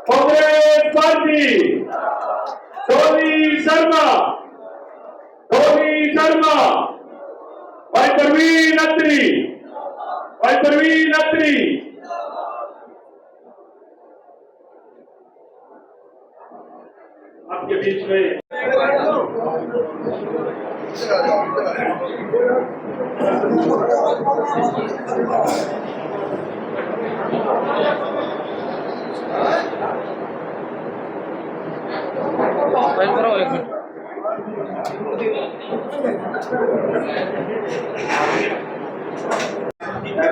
Congress party Tony Sharma भाई परवीन अत्री आपके बीच में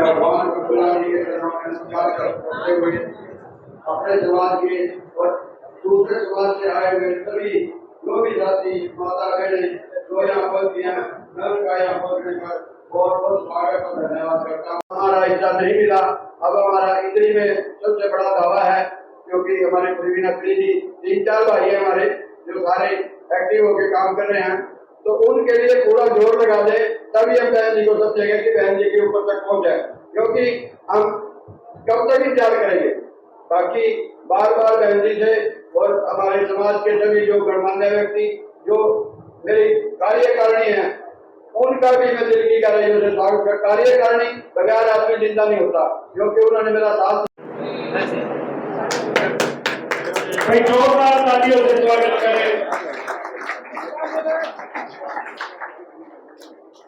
भगवान को बुलाने के अपने समाज के और दूसरे समाज से आए हुए सभी जो भी जाति माता बहने जो यहाँ पर नल का यहाँ पहुँचने पर बहुत बहुत स्वागत और धन्यवाद करता हूँ। हमारा हिस्सा नहीं मिला, अब हमारा इतनी में सबसे बड़ा दावा है, क्योंकि हमारे परवीन अत्री जी 3-4 भाई है हमारे जो सारे एक्टिव होकर काम कर रहे हैं, तो उनके लिए पूरा जोर लगा दे, तभी हम बहन जी को समझेंगे कि बहन जी के ऊपर तक पहुंच जाए, क्योंकि हम कब तक इंतजार करेंगे। बाकी बार बार बहन जी से और हमारे समाज के सभी जो गणमान्य व्यक्ति जो मेरी कार्यकारिणी है, उनका भी मैं दिल की गहराइयों से स्वागत करता। कार्यकारिणी बगैर आदमी जिंदा नहीं होता, क्योंकि उन्होंने मेरा साथ। भाई जोरदार तालियों से स्वागत करें।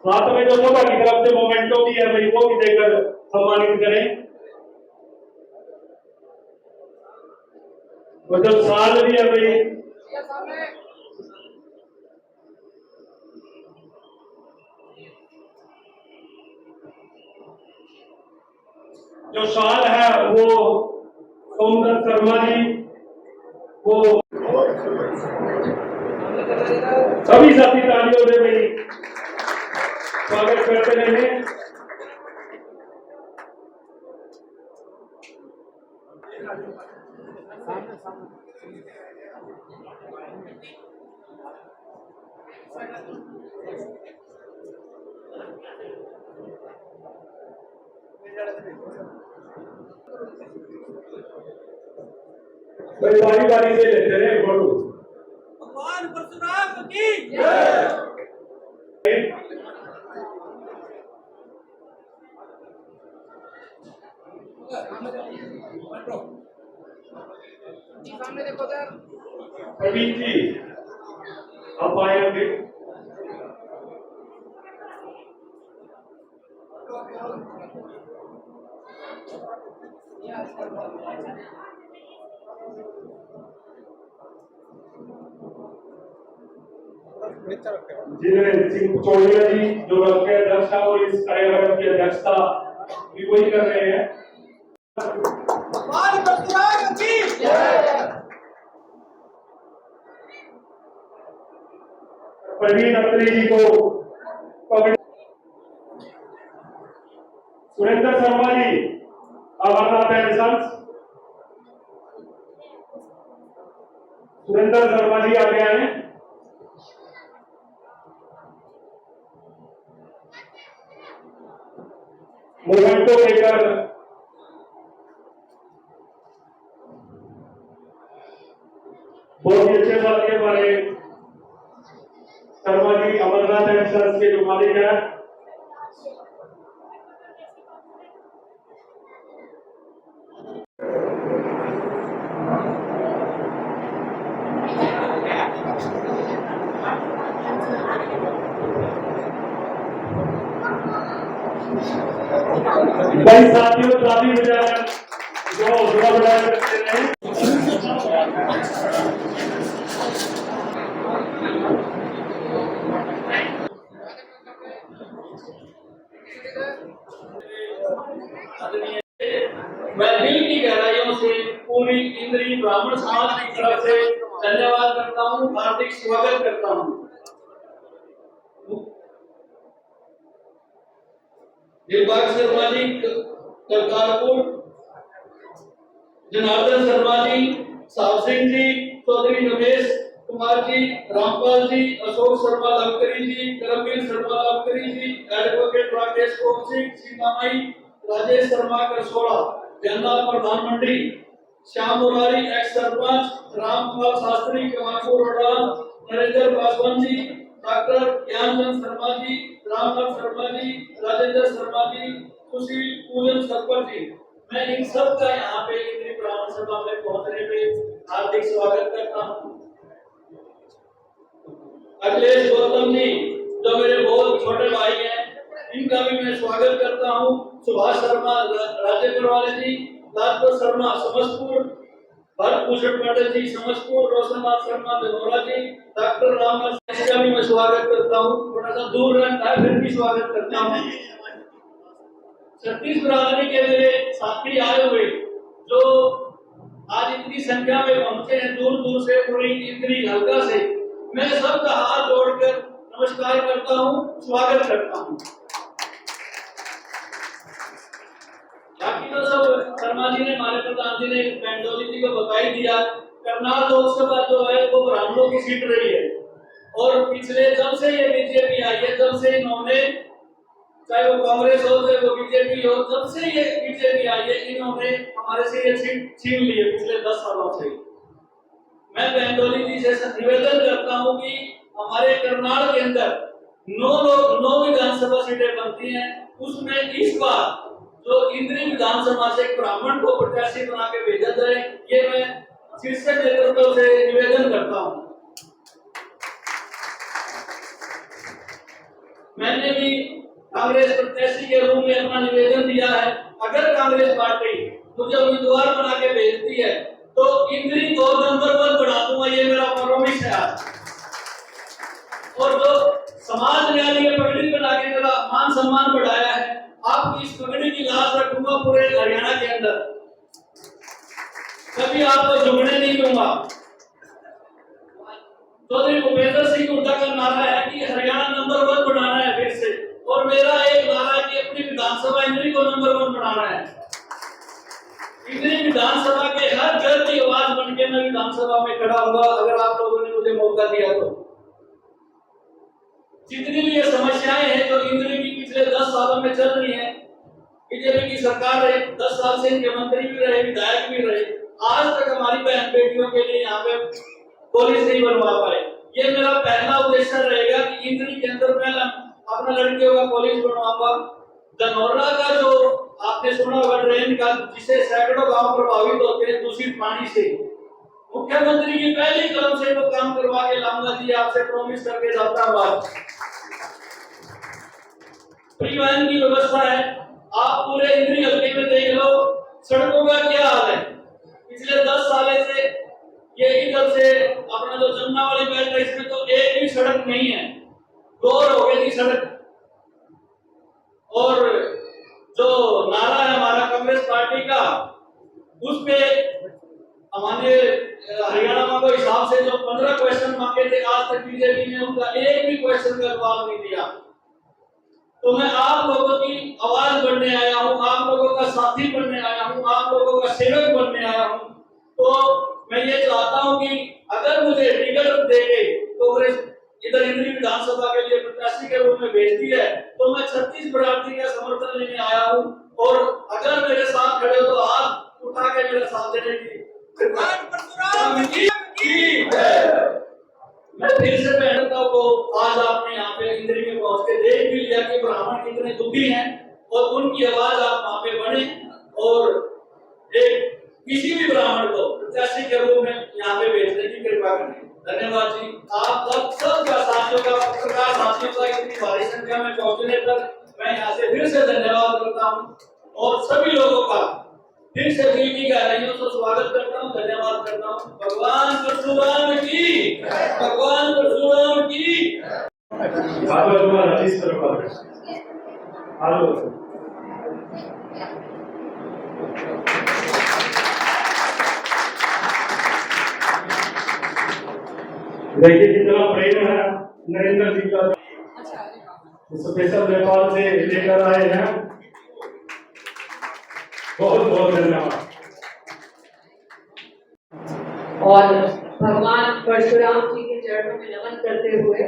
साथ में जो सभा की तरफ से मोमेंटो भी है भाई, वो भी देकर सम्मानित करें। वो जो साल भी है भाई, जो साल है वो सोमदत्त शर्मा जी, वो सभी साथी तालियों से भाई स्वागत करते रहेंगे। भाई बारी बारी से लेते रहे फोटो। भगवान परशुराम की जय। सामने देखो सर। प्रवीण जी आप आएंगे। जिन्हें सिंह चौड़िया जी जो रथ के अध्यक्ष था और इस कार्यक्रम की अध्यक्षता भी वही कर रहे हैं। भगवान परशुराम की जय। परवीन अत्री जी को सुरेंद्र शर्मा जी अमरनाथ एंड सन्स, सुरेंद्र शर्मा जी आगे आए। मोमेंटो लेकर बहुत ही अच्छे साथी हमारे शर्मा जी अमरनाथ एंड सन्स के जो मालिक है। भाई साथियों ताली बजाकर जो हौसला बढ़ाया करते रहे। मैं दिल की गहराइयों से पूरी इंद्री ब्राह्मण समाज की तरफ से धन्यवाद करता हूँ, हार्दिक स्वागत करता हूँ। दिलबाग शर्मा जी करतारपुर, जनार्दन शर्मा जी, साहब सिंह जी, चौधरी रमेश कुमार जी, रामपाल जी, अशोक शर्मा लवकरी जी, करमवीर शर्मा लवकरी जी, एडवोकेट राकेश कोप सिंह, सीतामाई, राजेश शर्मा करसोड़ा, जनरल प्रधान मंत्री, श्याम मुरारी एक्स सरपंच, रामपाल शास्त्री कमालपुर रोड़ा, नरेंद्र पासवान जी, डॉक्टर ज्ञानचंद शर्मा जी, रामनाथ शर्मा जी, राजेंद्र शर्मा जी, सुशील पूजन सरपंच जी, मैं इन सब का यहाँ पे इंद्री ब्राह्मण सभा में पहुंचने पे हार्दिक स्वागत करता हूँ। अखिलेश गौतम जी जो मेरे बहुत छोटे भाई हैं, इनका भी मैं स्वागत करता हूँ। सुभाष शर्मा राजेपुर वाले जी, लालपुर शर्मा समस्तपुर, भरत भूषण पंडित जी समस्तपुर, रोशननाथ शर्मा बेलोरा जी, डॉक्टर रामनाथ का भी मैं स्वागत करता हूँ। थोड़ा सा दूर रहता है फिर भी स्वागत करता हूँ। छत्तीस बिरादरी के मेरे साथी आए हुए जो आज इतनी संख्या में पहुंचे हैं दूर दूर से, पूरी इतनी हल्का से, मैं सबका हाथ जोड़कर नमस्कार करता हूँ, स्वागत करता हूँ। बाकी तो सब शर्मा जी ने, हमारे प्रधान जी ने, बेंडोली जी को बता ही दिया। करनाल लोकसभा जो है वो ब्राह्मणों की सीट रही है और पिछले जब से ये बीजेपी आई है, जब से इन्होंने, चाहे वो कांग्रेस हो चाहे वो बीजेपी हो, जब से ये बीजेपी आई है इन्होंने हमारे से ये सीट छीन ली है पिछले 10 सालों से। मैं बेंडोली जी से निवेदन करता हूँ कि हमारे करनाल के अंदर 9 विधानसभा सीटें बनती हैं, उसमें इस बार जो इंद्री विधानसभा से एक ब्राह्मण को प्रत्याशी बना के भेजा जाए, ये मैं शीर्ष नेतृत्व से निवेदन करता हूँ। मैंने भी कांग्रेस प्रत्याशी के रूप में अपना निवेदन दिया है। अगर कांग्रेस पार्टी मुझे उम्मीदवार बना के भेजती है तो इंद्री को नंबर 1 बना दूंगा, ये मेरा प्रॉमिस है आज। और जो समाज ने ये पगड़ी बना के मेरा मान सम्मान बढ़ाया है, आपकी इस पगड़ी की लाज रखूंगा पूरे हरियाणा के अंदर, कभी आपको झुकने नहीं दूंगा। चौधरी भूपेंद्र सिंह हुड्डा का नारा है कि हरियाणा नंबर 1 बनाना है फिर से, और मेरा एक नारा है कि अपनी विधानसभा इंद्री को नंबर 1 बनाना है। इंद्री विधानसभा के हर घर की आवाज बन के मैं विधानसभा में खड़ा होगा अगर आप लोगों ने मुझे मौका दिया तो। जितनी भी ये समस्याएं हैं जो इंद्री की पिछले 10 सालों में चल रही हैं, बीजेपी की सरकार रहे, 10 साल से इनके मंत्री भी रहे, विधायक भी रहे, आज तक हमारी बहन बेटियों के लिए यहाँ पे कॉलेज नहीं बनवा पाए। ये मेरा पहला उद्देश्य रहेगा कि इंद्री के अंदर मैं अपना लड़कियों का कॉलेज बनवाऊंगा। धनौरा का जो आपने सुना होगा ट्रेन का, जिससे सैकड़ों गांव प्रभावित होते हैं दूषित पानी से, मुख्यमंत्री की पहली कदम से वो काम करवा के लाऊंगा जी, आपसे प्रॉमिस करके जाता हूं। परिवहन की व्यवस्था है, आप पूरे इंद्री हल्के में देख लो सड़कों का क्या हाल है। पिछले 10 साल से ये इधर से अपना जो जमुना वाली बेल्ट है इसमें तो एक भी सड़क नहीं है, गौर हो गई थी सड़क। और जो नारा है हमारा कांग्रेस पार्टी का, उसपे हमारे हरियाणा में को हिसाब से जो 15 क्वेश्चन मांगे थे, आज तक बीजेपी ने उनका एक भी क्वेश्चन का जवाब नहीं दिया। तो मैं आप लोगों की आवाज बनने आया हूँ, आप लोगों का साथी बनने आया हूँ, आप लोगों का सेवक बनने आया हूँ। तो मैं ये चाहता हूँ कि अगर मुझे टिकट देके कांग्रेस इधर इंद्री विधानसभा के लिए प्रत्याशी के रूप में भेजती है तो मैं 36 बिरादरी का समर्थन लेने आया हूँ। और अगर मेरे साथ खड़े हो तो हाथ उठा के मेरे साथ देने की मैं फिर से कहता हूँ को आज आपने यहाँ पे इंद्री में पहुंच के देख भी लिया कि ब्राह्मण कितने दुखी हैं और उनकी आवाज आप वहाँ पे बने और एक किसी भी ब्राह्मण को प्रत्याशी के रूप में यहाँ पे भेजने की कृपा करें। धन्यवाद जी। आप सबका साथियों का, पत्रकार साथियों का इतनी भारी संख्या में पहुंचने पर मैं यहाँ से फिर से धन्यवाद करता हूँ और सभी लोगों का फिर से दिल की गहराइयों से स्वागत करता हूँ, धन्यवाद करता हूँ। भगवान परशुराम की, भगवान परशुराम की। देखिए कितना प्रेम है नरेंद्र जी का, स्पेशल नेपाल से लेकर आए हैं। बहुत बहुत धन्यवाद। और भगवान परशुराम जी के चरणों में नमन करते हुए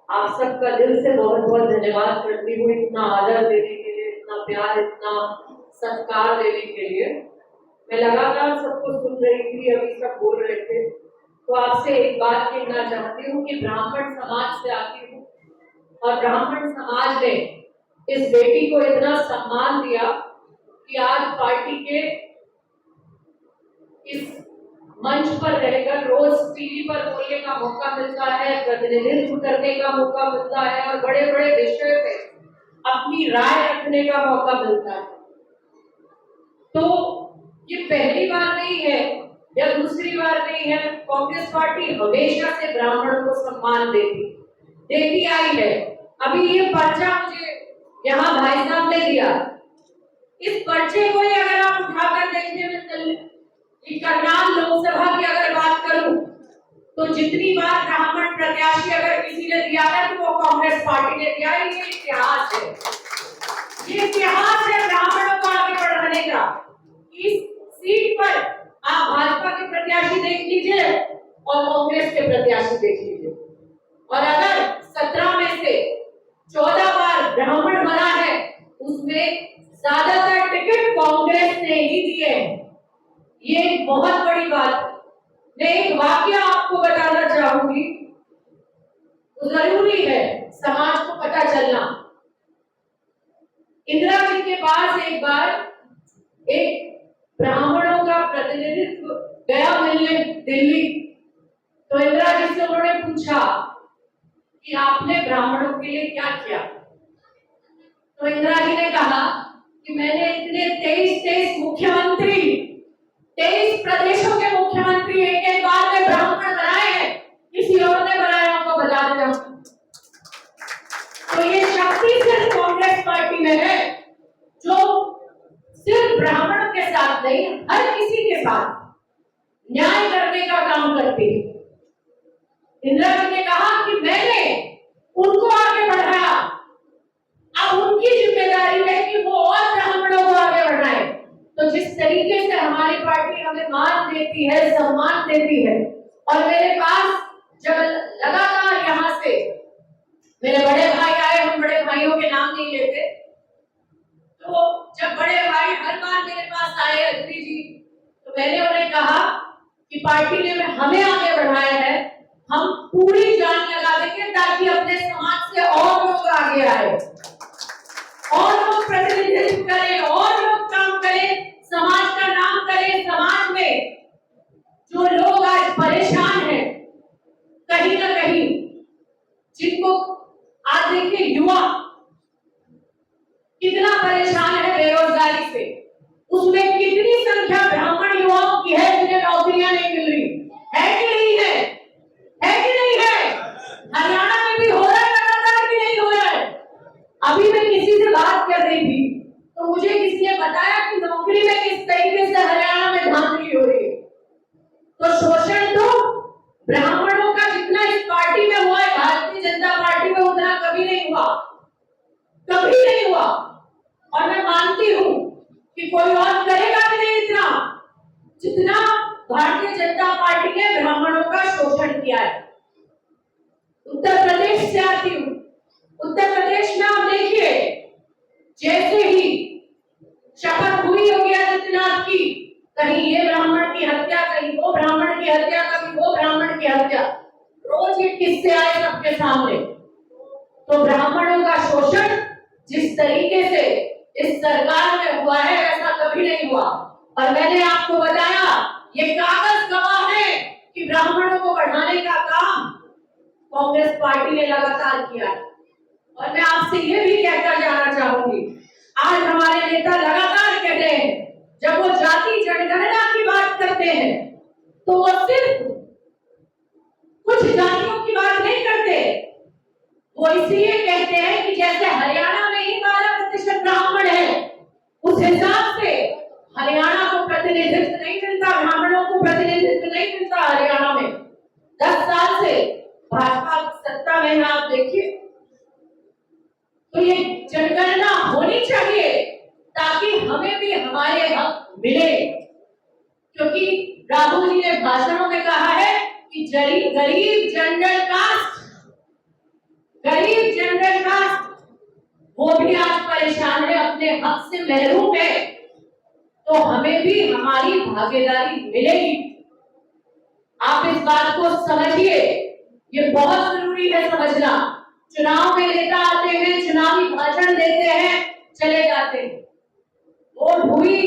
आप सबका दिल से बहुत बहुत धन्यवाद करती हूँ, इतना आदर देने के लिए, इतना प्यार, इतना सत्कार देने के लिए। मेरा लगातार सबको सुन रही थी, अभी सब बोल रहे थे, तो आपसे एक बात कहना चाहती हूँ कि ब्राह्मण समाज से आती हूँ और ब्राह्मण समाज ने इस बेटी को इतना सम्मान दिया कि आज पार्टी के इस मंच पर रहकर रोज टीवी पर बोलने का मौका मिलता है, प्रतिनिधित्व करने का मौका मिलता है और बड़े बड़े विषय पे अपनी राय रखने का मौका मिलता है। तो ये पहली बार नहीं है या दूसरी बार नहीं है, कांग्रेस पार्टी हमेशा से ब्राह्मणों को सम्मान देती आई है। अभी ये पर्चा मुझे यहाँ भाई साहब ने दिया, इस पर्चे को ही अगर आप उठाकर देखने में चले, करनाल लोकसभा की अगर बात करूं तो जितनी बार ब्राह्मण प्रत्याशी अगर किसी ने दिया है तो वो कांग्रेस पार्टी ने दिया है। ये इतिहास है, ये इतिहास है ब्राह्मणों को आगे बढ़ाने का। इस सीट पर आप भाजपा के प्रत्याशी देख लीजिए और कांग्रेस के प्रत्याशी देख लीजिए, और अगर 17 में से 14 बार ब्राह्मण बना है उसमें ज्यादातर टिकट कांग्रेस ने ही दिए हैं। ये एक बहुत बड़ी बात है। मैं एक वाकया आपको बताना चाहूंगी, तो जरूरी है समाज को पता चलना। इंदिरा जी के पास एक बार एक ब्राह्मणों का प्रतिनिधित्व गया मिलने दिल्ली, तो इंदिरा जी से उन्होंने पूछा कि आपने ब्राह्मणों के लिए क्या किया। तो इंदिरा जी ने कहा कि मैंने इतने 23 मुख्यमंत्री, 23 प्रदेशों के मुख्यमंत्री एक बार में ब्राह्मण बनाए हैं, किसी और ने बनाया उनको बता देना। तो ये शक्ति सिर्फ कांग्रेस पार्टी में है, जो सिर्फ ब्राह्मणों के साथ नहीं, हर किसी के साथ न्याय करने का काम करती है। इंदिरा जी ने कहा कि मैंने उनको आगे बढ़ाया, अब उनकी जिम्मेदारी है कि वो और ब्राह्मणों को आगे बढ़ाए। तो जिस तरीके से हमारी पार्टी हमें मान देती है, सम्मान देती है, और मेरे पास जब लगातार यहाँ से मेरे बड़े भाई आए, हम बड़े भाइयों के नाम नहीं लेते, तो जब बड़े भाई हर बार मेरे पास आए अग्नि जी, तो मैंने उन्हें कहा कि पार्टी ने हमें आगे बढ़ाया है, हम पूरी जान लगा देंगे ताकि अपने समाज से और लोग आगे आए, और लोग प्रतिनिधित्व करें, और लोग काम करें, समाज का नाम करें। समाज में जो लोग आज परेशान हैं कहीं ना कहीं, जिनको आज देखिए युवा कितना परेशान है बेरोजगारी से, उसमें कितनी संख्या ब्राह्मण युवाओं की है जिन्हें नौकरियां नहीं मिल रही है कि नहीं है? है कि नहीं है? हरियाणा में भी हो रहा है लगातार कि नहीं हो रहा है? अभी मैं किसी से बात कर रही थी तो मुझे किसी ने बताया कि नौकरी में किस तरीके से हरियाणा में धांधली हो रही है। तो शोषण तो ब्राह्मणों का जितना इस पार्टी में हुआ है, भारतीय जनता पार्टी में उतना कभी नहीं हुआ, कभी नहीं हुआ। और मैं मानती हूँ कि कोई और करेगा भी नहीं इतना, जितना भारतीय जनता पार्टी ने ब्राह्मणों का शोषण किया है। उत्तर प्रदेश से आती हूँ, उत्तर प्रदेश में आप देखिए, जैसे ही शपथ हुई योगी आदित्यनाथ की, कहीं ये ब्राह्मण की हत्या, कहीं वो ब्राह्मण की हत्या, कभी वो ब्राह्मण की हत्या, रोज ये किस्से आए सबके सामने। तो ब्राह्मणों का शोषण जिस तरीके से इस सरकार में हुआ है ऐसा कभी नहीं हुआ। और मैंने आपको बताया, ये कागज गवाह है कि ब्राह्मणों को बढ़ाने का काम कांग्रेस पार्टी ने लगातार किया है। और मैं आपसे ये भी कहकर जाना चाहूंगी, आज हमारे नेता लगातार कहते हैं, जब वो जाति जनगणना की बात करते हैं तो वो सिर्फ कुछ जातियों की बात नहीं करते, वो इसलिए कहते हैं कि जैसे हरियाणा में ही 12% ब्राह्मण है, उस हिसाब से हरियाणा को प्रतिनिधित्व नहीं मिलता, ब्राह्मणों को प्रतिनिधित्व नहीं मिलता हरियाणा में। 10 साल से भाजपा सत्ता में है, आप देखिए। तो ये जनगणना होनी चाहिए ताकि हमें भी हमारे हक मिले, क्योंकि राहुल जी ने भाषणों में कहा है कि गरीब जनरल कास्ट, गरीब जनरल कास्ट वो भी आज परेशान है, अपने हक से महरूम है। तो हमें भी हमारी भागीदारी मिलेगी। आप इस बात को समझिए, ये बहुत जरूरी है समझना। चुनाव में नेता आते हैं, चुनावी भाषण देते हैं, चले जाते हैं, वोट हुई,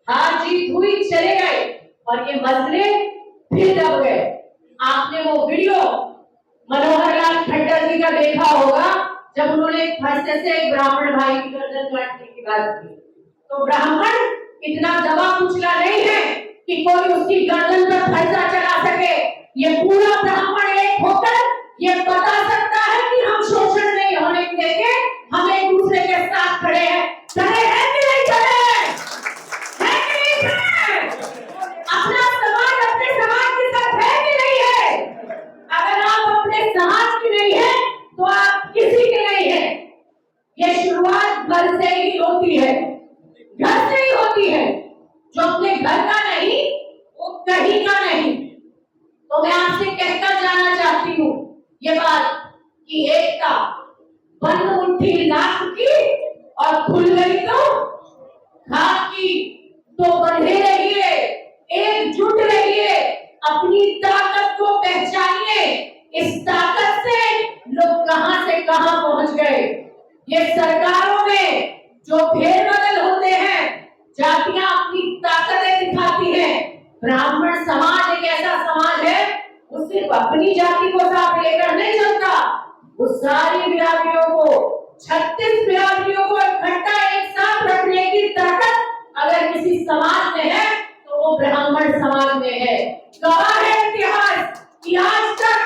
हार जीत हुई, चले गए और ये मसले फिर दब गए। आपने वो वीडियो मनोहर लाल खट्टर जी का देखा होगा, जब उन्होंने फरसे से एक ब्राह्मण भाई की गर्दन काटने की बात की। तो ब्राह्मण इतना दबा कुचला नहीं है कि कोई उसकी गर्दन पर फरसा चला सके। ये पूरा ब्राह्मण एक होकर ये बता सकता है कि हम शोषण नहीं होने देंगे, हम एक दूसरे के साथ खड़े हैं। खड़े हैं कि नहीं खड़े हैं? है कि नहीं खड़े हैं? अपना समाज अपने समाज के साथ है कि नहीं है? अगर आप अपने समाज की नहीं है तो आप किसी के नहीं है। ये शुरुआत घर से ही होती है, घर से ही होती है। जो अपने घर का नहीं वो कहीं का नहीं। तो मैं आपसे कहकर जाना चाहती हूँ ये बात कि एकता बंद मुट्ठी लाख की और खुल गई तो घात की। तो बंधे रहिए, एकजुट रहिए, अपनी ताकत को पहचानिए। इस ताकत से लोग कहां से कहां पहुंच गए। ये सरकारों में जो फेरबदल होते हैं, जातियां अपनी ताकतें दिखाती हैं। ब्राह्मण समाज एक ऐसा समाज है, वो सिर्फ अपनी जाति को साथ लेकर नहीं चलता, वो सारी बिरादरियों को, 36 बिरादरियों को इकट्ठा एक साथ रखने की ताकत अगर किसी समाज में है तो वो ब्राह्मण समाज में है। गवाह है इतिहास कि आज तक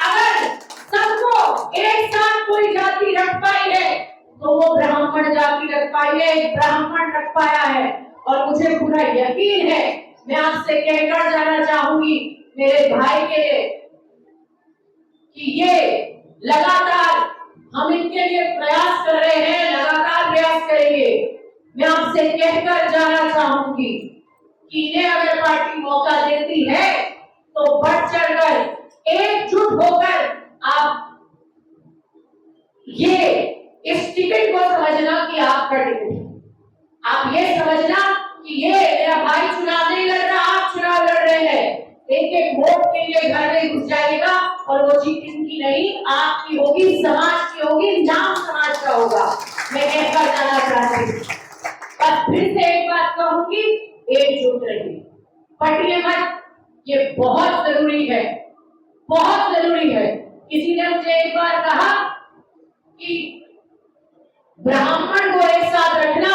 अगर सबको एक साथ कोई जाति रख पाई है तो वो ब्राह्मण जाति रख पाई है, एक ब्राह्मण रख पाया है। और मुझे पूरा यकीन है, मैं आपसे कहकर जाना चाहूंगी मेरे भाई के लिए कि ये लगातार हम इनके लिए प्रयास कर रहे हैं, लगातार प्रयास करेंगे। मैं आपसे कहकर जाना चाहूंगी कि इन्हें अगर पार्टी मौका देती है तो बढ़ चढ़कर एकजुट होकर आप ये इस टिकट को समझना कि आपका टिकट है। आप ये समझना कि ये मेरा भाई चुनाव नहीं लड़ रहा, आप चुनाव लड़ रहे हैं। एक एक वोट के लिए घर में घुस जाएगा और वो जीत इनकी नहीं आपकी होगी, समाज की होगी, नाम समाज का होगा। मैं कहकर जाना चाहती हूँ। बस फिर से एक बात कहूंगी, एकजुट रहिए, पटिए मत। ये बहुत जरूरी है, बहुत जरूरी है। किसी ने मुझे एक बार कहा कि ब्राह्मण को एक साथ रखना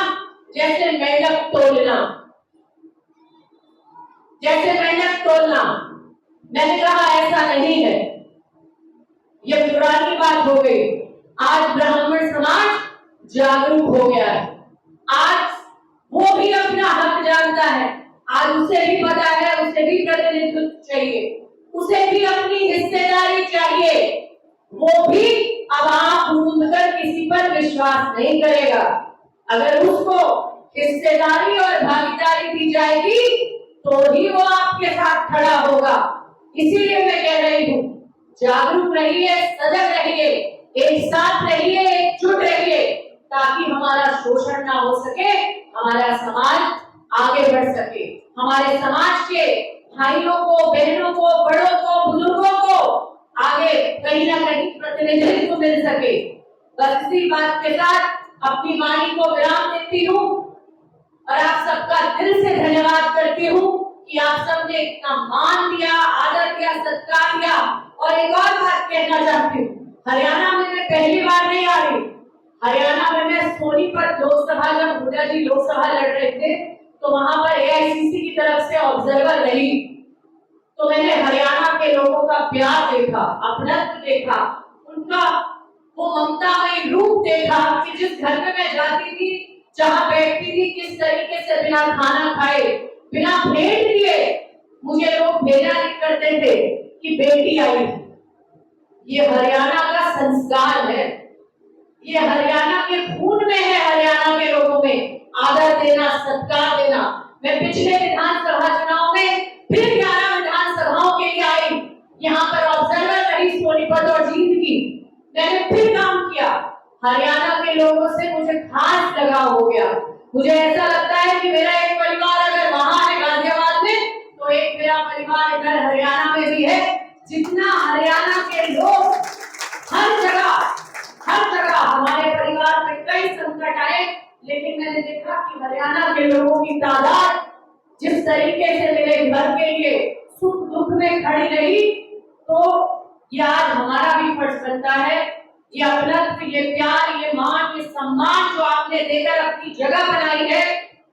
जैसे मेंढक तोलना, जैसे मेंढक तोलना। मैंने कहा ऐसा नहीं है, ये पुरानी बात हो गई। आज ब्राह्मण समाज जागरूक हो गया है, आज वो भी अपना हक जानता है, आज उसे भी पता है, उसे भी प्रतिनिधित्व चाहिए, उसे भी अपनी हिस्सेदारी चाहिए। वो भी अब आंख मूंद कर किसी पर विश्वास नहीं करेगा। अगर उसको हिस्सेदारी और भागीदारी दी जाएगी तो ही वो आपके साथ खड़ा होगा। इसीलिए मैं कह रही हूँ, जागरूक रहिए, सजग रहिए, एक साथ रहिए, एकजुट रहिए, ताकि हमारा शोषण ना हो सके, हमारा समाज आगे बढ़ सके, हमारे समाज के भाइयों को, बहनों को, बड़ों को, बुजुर्गों को आगे कहीं ना कहीं प्रतिनिधित्व मिल सके। बस इसी बात के साथ अपनी वाणी को विराम देती हूँ और आप सबका दिल से धन्यवाद करती हूँ कि आप सबने इतना मान दिया, आदर दिया, सत्कार दिया। और एक और बात कहना चाहती हूँ, हरियाणा में मैं पहली बार नहीं आ रही। हरियाणा में मैं सोनीपत लोकसभा, जब हुड्डा जी लोकसभा लड़ रहे थे तो वहां पर AICC की तरफ से ऑब्जर्वर रही, तो मैंने हरियाणा के लोगों का प्यार देखा, अपनत्व देखा, उनका वो ममतामयी रूप देखा कि जिस घर में मैं जाती थी, जहाँ बैठती थी, किस तरीके से बिना खाना खाए, बिना भेंट दिए मुझे लोग भेजा करते थे कि बेटी आई। ये हरियाणा का संस्कार है, ये हरियाणा के खून में है, हरियाणा के लोगों में आदर देना, सत्कार देना। मैं पिछले विधानसभा चुनाव में फिर 11 विधानसभाओं के लिए आई, यहाँ पर ऑब्जर्वर रही सोनीपत और जीत की। मैंने फिर काम किया, हरियाणा के लोगों से मुझे खास लगाव हो गया। मुझे ऐसा लगता है कि मेरा एक परिवार हरियाणा के लोगों की तादाद जिस तरीके से मेरे घर के लिए सुख दुख में खड़ी रही, तो ये आज हमारा भी फर्ज बनता है, ये अपनत्व, ये प्यार, ये मान, ये सम्मान जो आपने देकर अपनी जगह बनाई है,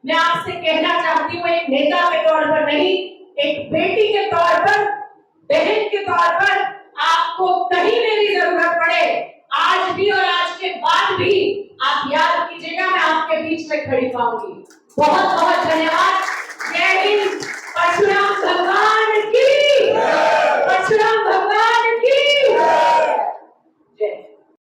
मैं आपसे कहना चाहती हूँ, एक नेता के तौर पर नहीं, एक बेटी के तौर पर, बहन के तौर पर, आपको कहीं मेरी जरूरत पड़े, आज भी और आज के बाद भी आप याद कीजिएगा, मैं आपके बीच में खड़ी पाऊंगी। बहुत बहुत धन्यवाद। जय हिंद। परशुराम भगवान की, परशुराम